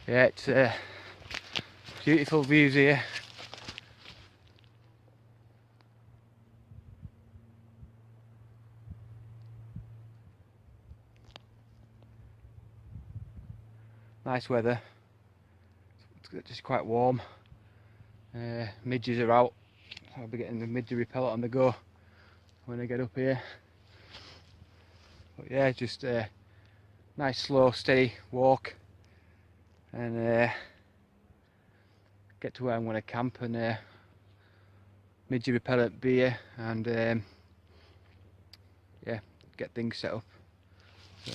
Yeah, it's beautiful views here. Nice weather. It's just quite warm. Midges are out. I'll be getting the midge repellent on the go when I get up here. But yeah, just a nice slow steady walk, and get to where I'm going to camp, and midge repellent beer, and yeah, get things set up. So.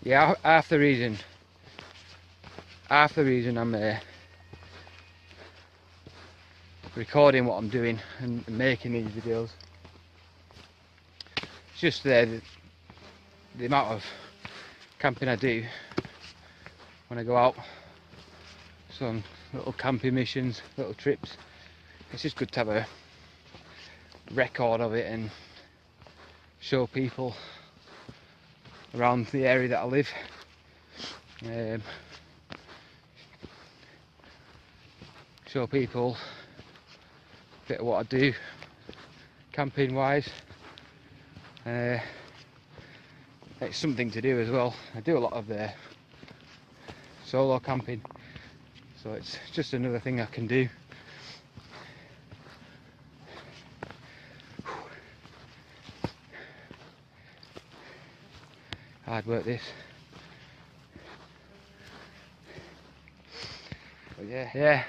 Yeah, half the reason I'm recording what I'm doing and making these videos, it's just the amount of camping I do when I go out, some little camping missions, little trips. It's just good to have a record of it and show people around the area that I live. Show people a bit of what I do camping wise. It's something to do as well. I do a lot of solo camping, so it's just another thing I can do. Hard work this. But yeah.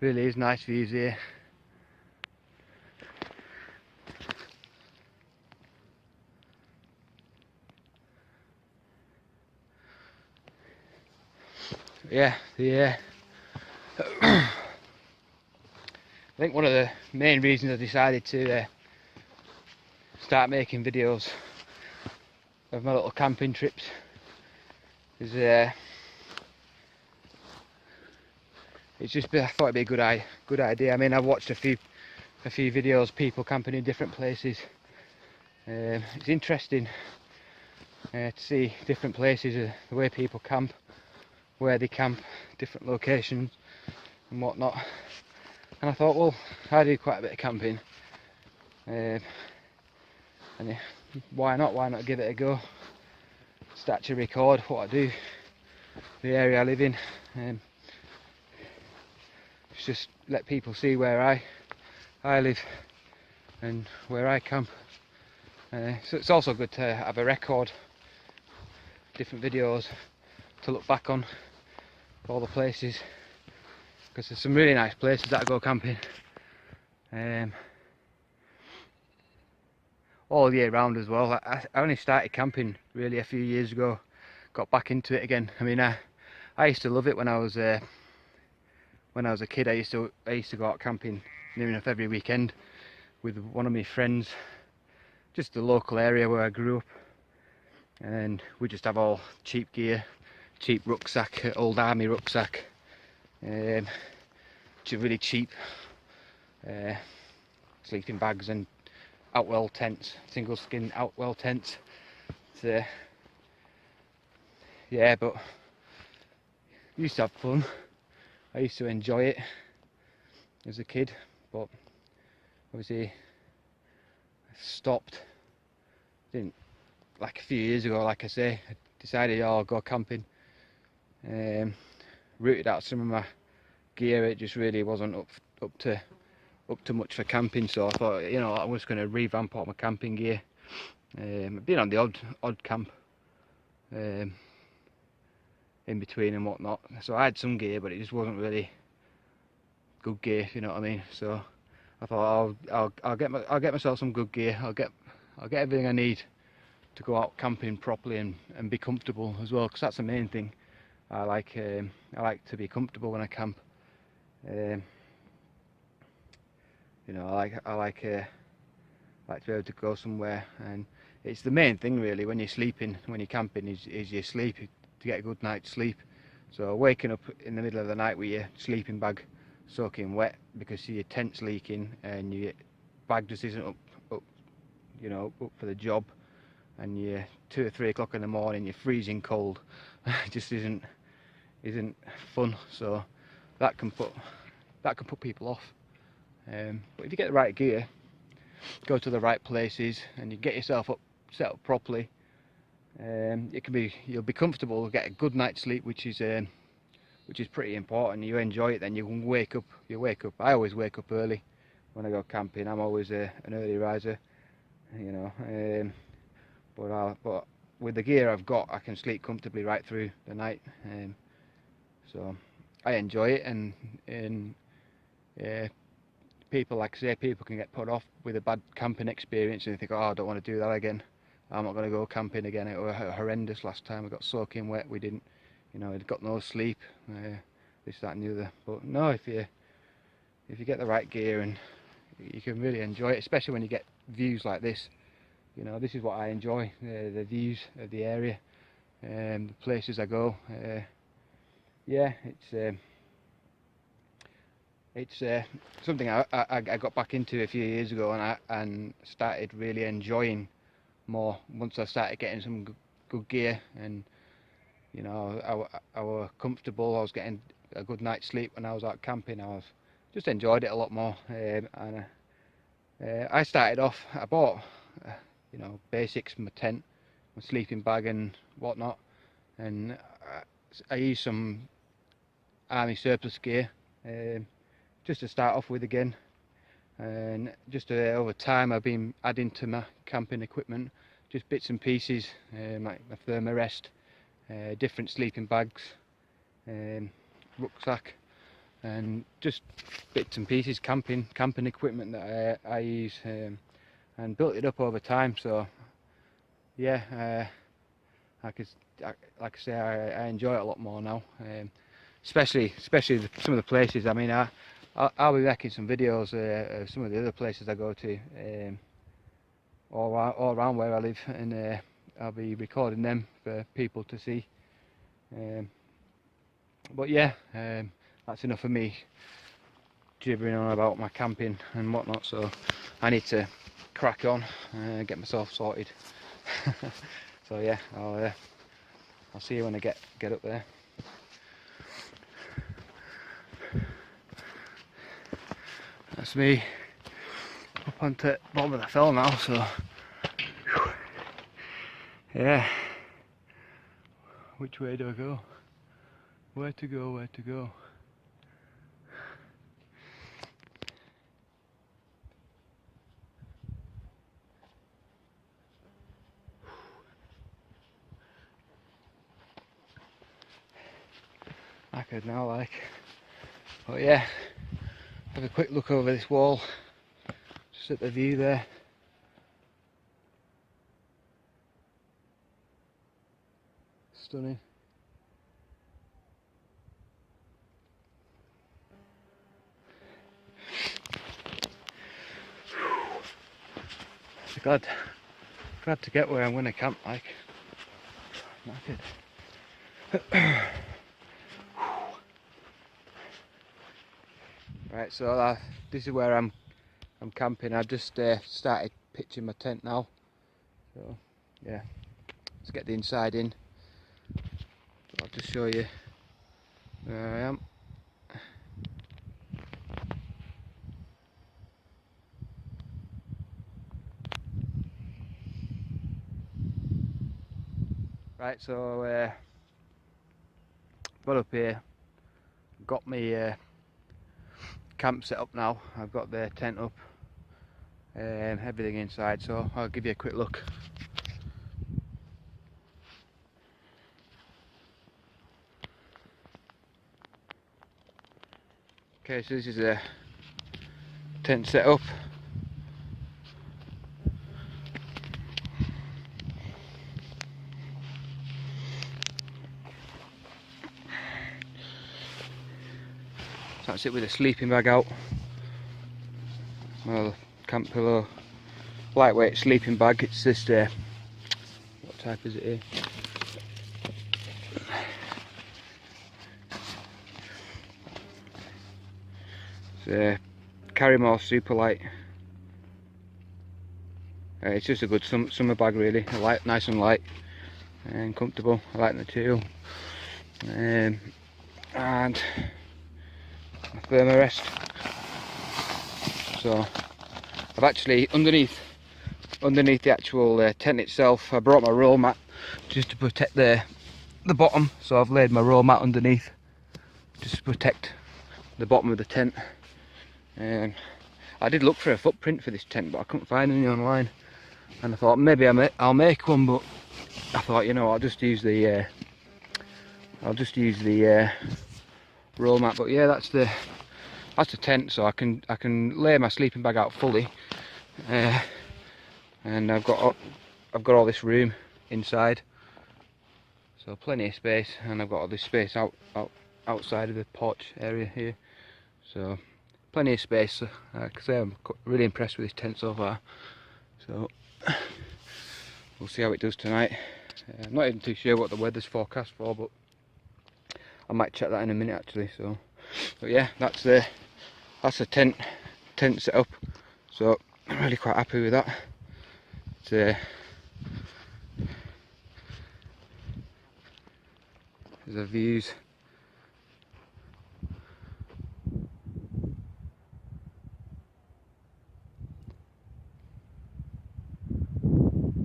Really is nice views here. Yeah, I think one of the main reasons I decided to start making videos of my little camping trips is it's just I thought it'd be a good idea. I mean, I've watched a few videos, people camping in different places. It's interesting to see different places, the way people camp, where they camp, different locations and whatnot. And I thought, well, I do quite a bit of camping, and why not give it a go, start to record what I do, the area I live in, just let people see where I live and where I camp. So it's also good to have a record, different videos to look back on, all the places, because there's some really nice places that I go camping all year round as well. I only started camping really a few years ago, got back into it again. I mean, I used to love it when I was a kid. I used to go out camping near enough every weekend with one of my friends, just the local area where I grew up, and we just have all cheap gear, cheap rucksack, old army rucksack, really cheap sleeping bags and outwell tents, single skin outwell tents. Yeah, but I used to have fun. I used to enjoy it as a kid, but obviously I stopped. Didn't, like a few years ago, like I say, I decided, oh, I'll go camping. Rooted out some of my gear. It just really wasn't up to much for camping, so I thought, you know, I was going to revamp all my camping gear. I've been on the odd camp in between and whatnot, so I had some gear, but it just wasn't really good gear, if you know what I mean. So I thought, I'll get myself some good gear. I'll get everything I need to go out camping properly and be comfortable as well, because that's the main thing. I like to be comfortable when I camp. You know, I like to be able to go somewhere and it's the main thing really when you're sleeping, when you're camping, is your sleep, to get a good night's sleep. So waking up in the middle of the night with your sleeping bag soaking wet because your tent's leaking and your bag just isn't up you know, up for the job, and you're 2 or 3 o'clock in the morning, you're freezing cold, it just isn't fun. So that can put people off. But if you get the right gear, go to the right places, and you get yourself set up properly, you'll be comfortable, get a good night's sleep, which is pretty important. You enjoy it, then you can wake up. I always wake up early when I go camping. I'm always an early riser, you know. But with the gear I've got, I can sleep comfortably right through the night. So I enjoy it, and people, like I say, people can get put off with a bad camping experience and they think, oh, I don't want to do that again. I'm not going to go camping again. It was horrendous last time. We got soaking wet. We didn't, you know, we'd got no sleep. This, that, and the other. But no, if you get the right gear, and you can really enjoy it, especially when you get views like this. You know, this is what I enjoy, the views of the area, the places I go. Yeah, it's something I got back into a few years ago, and started really enjoying more once I started getting some good gear, and you know, I was comfortable. I was getting a good night's sleep when I was out camping. Just enjoyed it a lot more. I started off, I bought you know, basics, my tent, my sleeping bag and whatnot, and I used some army surplus gear just to start off with again, and just over time I've been adding to my camping equipment just bits and pieces, like my thermarest, different sleeping bags, rucksack, and just bits and pieces, camping equipment that I use, and built it up over time. So yeah, like I say, I enjoy it a lot more now, especially some of the places. I mean, I'll be making some videos of some of the other places I go to, all around where I live, and I'll be recording them for people to see. But yeah, that's enough of me gibbering on about my camping and whatnot, so I need to crack on and get myself sorted. So yeah, I'll see you when I get up there. That's me up onto the bottom of the fell now, so yeah, which way do I go? Where to go? I could now, like, but yeah, have a quick look over this wall, just at the view there. Stunning. Glad to get where I'm going to camp, like. Knackered. Right, so this is where I'm camping. I've just started pitching my tent now. So yeah, let's get the inside in. I'll just show you where I am. Right, so got up here, got my camp set up now. I've got the tent up and everything inside, so I'll give you a quick look. Okay, so this is a tent set up. That's it with a sleeping bag out. Well, camp pillow, lightweight sleeping bag. It's just type is it here? It's a Carrymore Super Light. It's just a good summer bag really, nice and light and comfortable. I like the material. And a firmer rest. So I've actually underneath the actual tent itself, I brought my roll mat just to protect the bottom. So I've laid my roll mat underneath just to protect the bottom of the tent. I did look for a footprint for this tent, but I couldn't find any online. And I thought maybe I'll make one, but I thought, you know, I'll just use the roll mat. But yeah, that's the tent. So I can lay my sleeping bag out fully, and I've got all this room inside, so plenty of space, and I've got all this space outside of the porch area here. So plenty of space. Like I say, I'm really impressed with this tent so far. So we'll see how it does tonight. I'm not even too sure what the weather's forecast for, but I might check that in a minute actually. So, but yeah, that's the tent setup. So I'm really quite happy with that. It's there's the views.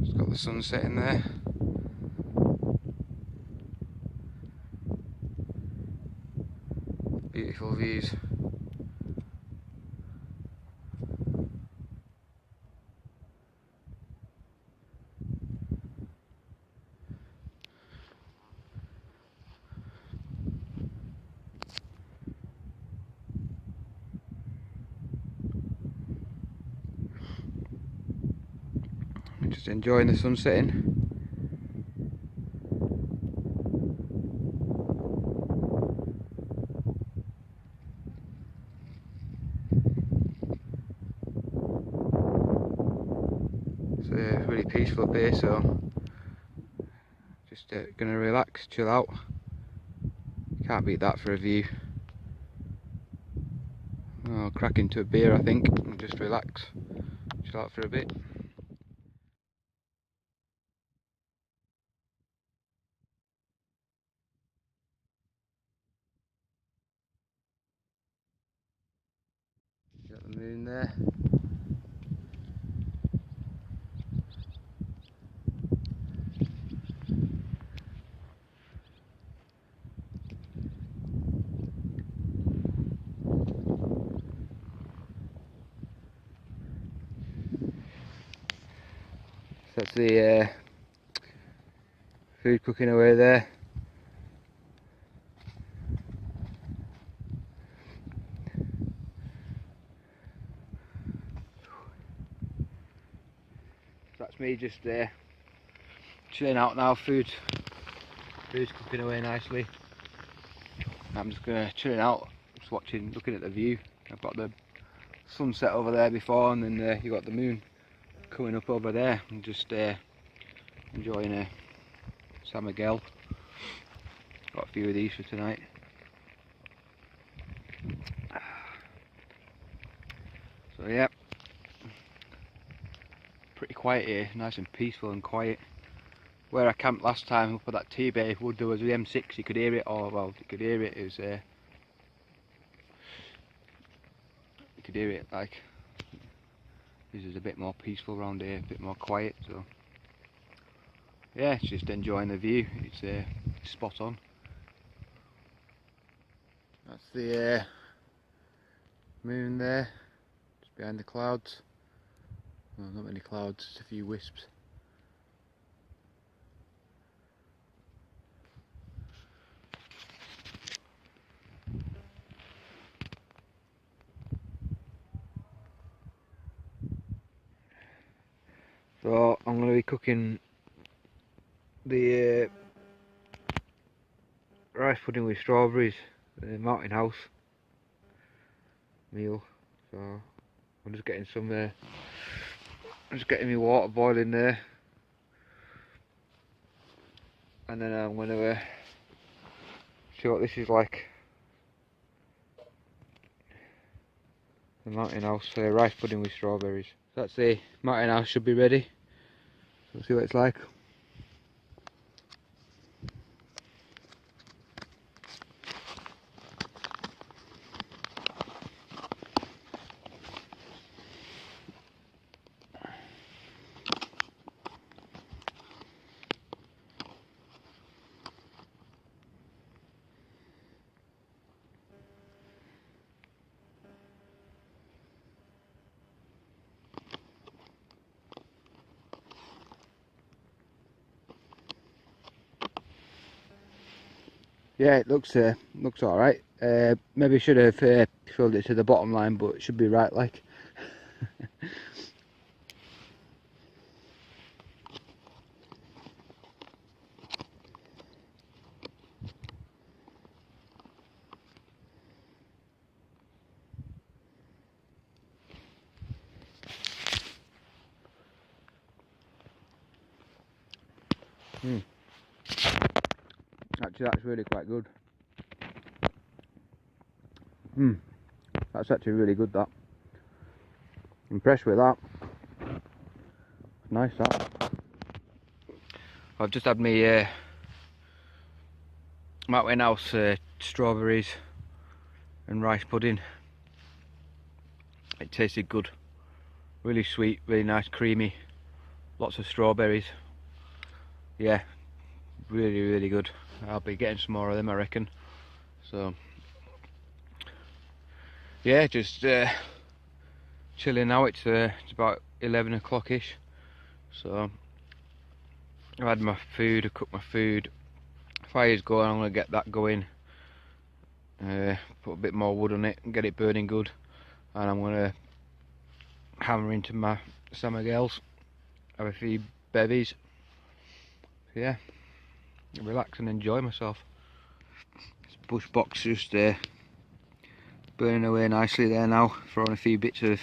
It's got the sunset in there. Beautiful views. Just enjoying the sun setting. It's really peaceful up here, so just gonna relax, chill out. Can't beat that for a view. I'll crack into a beer, I think, and just relax, chill out for a bit. Got the moon there. So that's the food cooking away there. That's me just chilling out now. Food's cooking away nicely. I'm just chilling out, just looking at the view. I've got the sunset over there before, and then you got the moon coming up over there. I'm just enjoying a San Miguel. Got a few of these for tonight. So yeah, pretty quiet here, nice and peaceful and quiet. Where I camped last time up at that T-bay wood, there was the M6, you could hear it, or well, you could hear it, you could hear it like, this is a bit more peaceful around here, a bit more quiet, so yeah, it's just enjoying the view, it's spot on. That's the moon there, just behind the clouds. Well, not many clouds, just a few wisps. So I'm going to be cooking the rice pudding with strawberries, the Mountain House meal. So I'm just getting some, I'm just getting my water boiling there. and then I'm going to see what this is like. The mountain house rice pudding with strawberries. So that's the mountain house, should be ready. We'll see what it's like. Yeah, it looks alright. Maybe should have filled it to the bottom line, but it should be right like. Actually, that's really quite good. That's actually really good, that. Impressed with that. Nice, that. I've just had my mountain house strawberries and rice pudding. It tasted good. Really sweet, really nice, creamy. Lots of strawberries. Yeah, really good. I'll be getting some more of them, I reckon. So yeah, just chilling now. It's about 11 o'clock ish. So I've had my food, I cooked my food. Fire's going, I'm gonna get that going. Put a bit more wood on it and get it burning good. And I'm gonna hammer into my summer gels, have a few bevies. So yeah, relax and enjoy myself. This bush box just burning away nicely there now, throwing a few bits of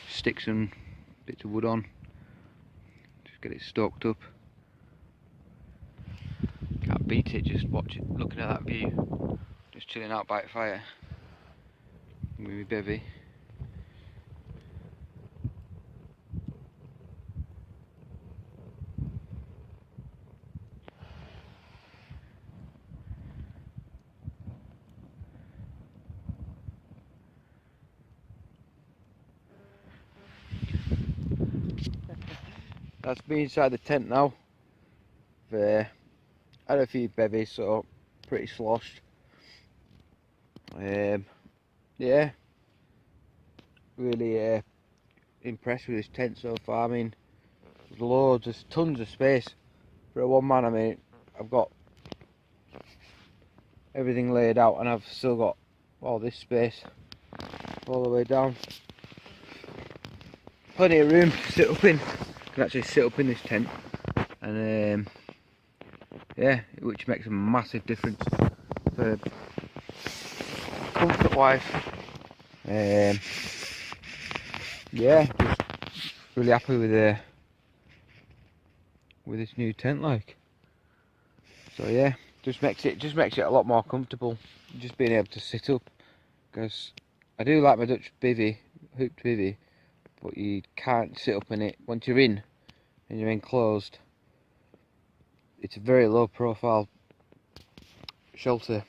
sticks and bits of wood on. Just get it stoked up. Can't beat it, just watch it, looking at that view. Just chilling out by the fire with my bevy. That's me inside the tent now. I've had a few bevies, so pretty sloshed. Yeah, really impressed with this tent so far. I mean, there's tons of space for a one man. I mean, I've got everything laid out and I've still got all this space all the way down. Plenty of room to sit up in. I can actually sit up in this tent, and yeah, which makes a massive difference for comfort wise. Yeah, just really happy with this new tent, like. So yeah, just makes it a lot more comfortable, just being able to sit up, because I do like my Dutch bivvy, hooped bivvy, but you can't sit up in it once you're in and you're enclosed. It's a very low profile shelter,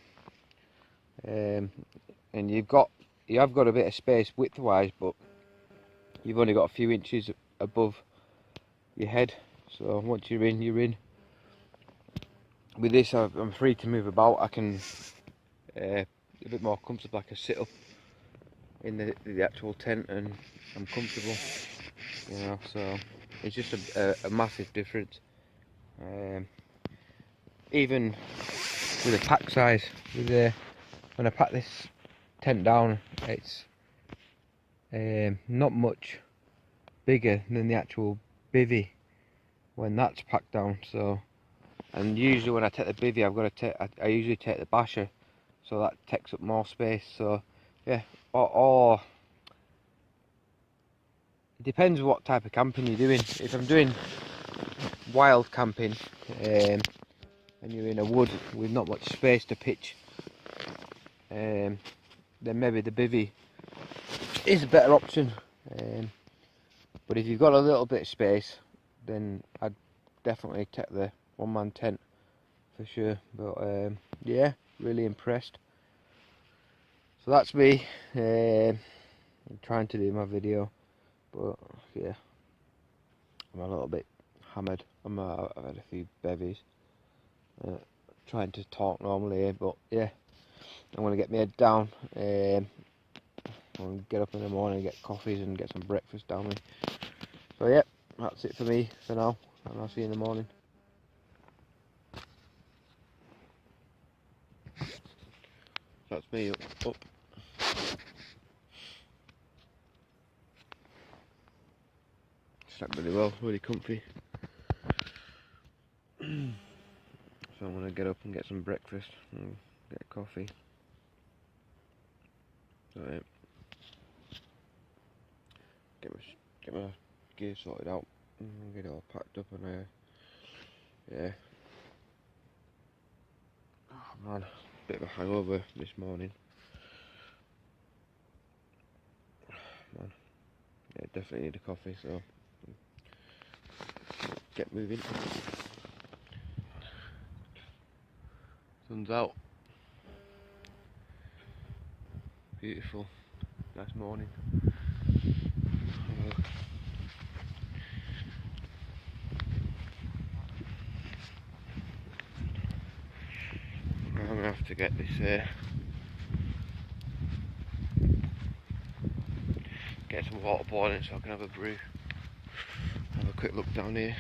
and you have got a bit of space width wise, but you've only got a few inches above your head. So once you're in, you're in. With this, I'm free to move about. I can a bit more comfortable. I can sit up in the actual tent and I'm comfortable, you know. So it's just a massive difference. Even with the pack size, when I pack this tent down, it's not much bigger than the actual bivvy when that's packed down. So, and usually when I take the bivvy, I usually take the basher, so that takes up more space. So yeah, or it depends what type of camping you're doing. If I'm doing wild camping, and you're in a wood with not much space to pitch, then maybe the bivvy is a better option. But if you've got a little bit of space, then I'd definitely take the one-man tent for sure. But yeah, really impressed. So that's me. I'm trying to do my video, but yeah, I'm a little bit hammered. I've had a few bevies. Trying to talk normally here, but yeah, I'm gonna get my head down. I'm gonna get up in the morning, get coffees and get some breakfast down me. So yeah, that's it for me for now, and I'll see you in the morning. That's me up. Slept really well, really comfy. So I'm gonna get up and get some breakfast and get a coffee. So yeah, get my gear sorted out and get it all packed up, and yeah. Oh man, bit of a hangover this morning. Man, yeah, definitely need a coffee, so get moving. Sun's out. Beautiful. Nice morning. I'm gonna have to get this get some water boiling so I can have a brew. Have a quick look down here.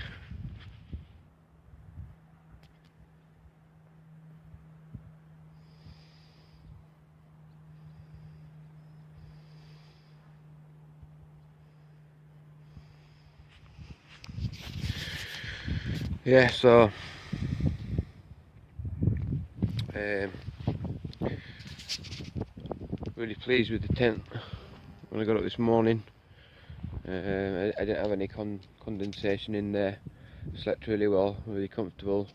Yeah, so really pleased with the tent when I got up this morning. I didn't have any condensation in there. Slept really well, really comfortable.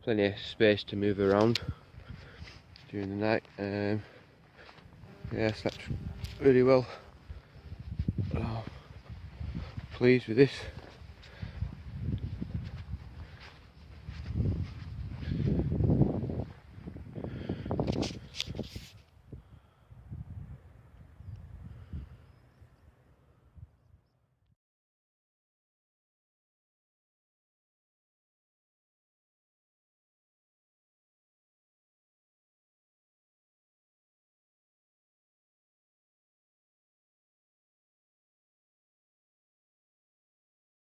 Plenty of space to move around during the night. Yeah, slept really well. Oh, pleased with this.